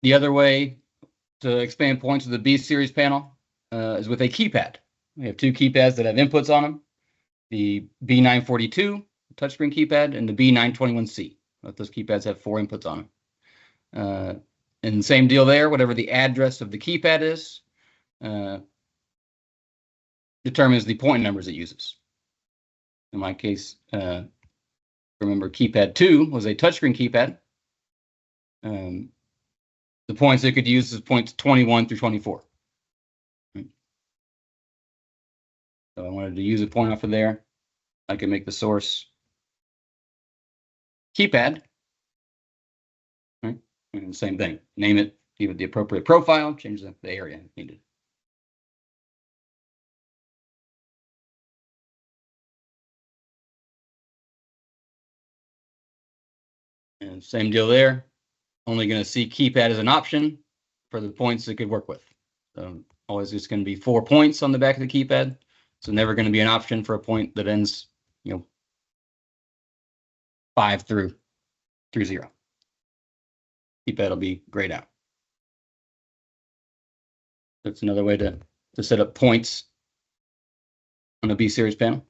The other way to expand points with the B series panel is with a keypad. We have two keypads that have inputs on them. The B942 touchscreen keypad and the B921C. Both those keypads have 4 inputs on them. And same deal there, whatever the address of the keypad is, determines the point numbers it uses. In my case, remember keypad 2 was a touchscreen keypad. The points it could use is points 21 through 24. So I wanted to use a point off of there. I can make the source keypad. Right? And same thing. Name it, give it the appropriate profile, change the area needed. And same deal there. Only going to see keypad as an option for the points it could work with. So always just going to be 4 points on the back of the keypad. So never going to be an option for a point that ends, 5 through 0. Keypad will be grayed out. That's another way to set up points on a B series panel.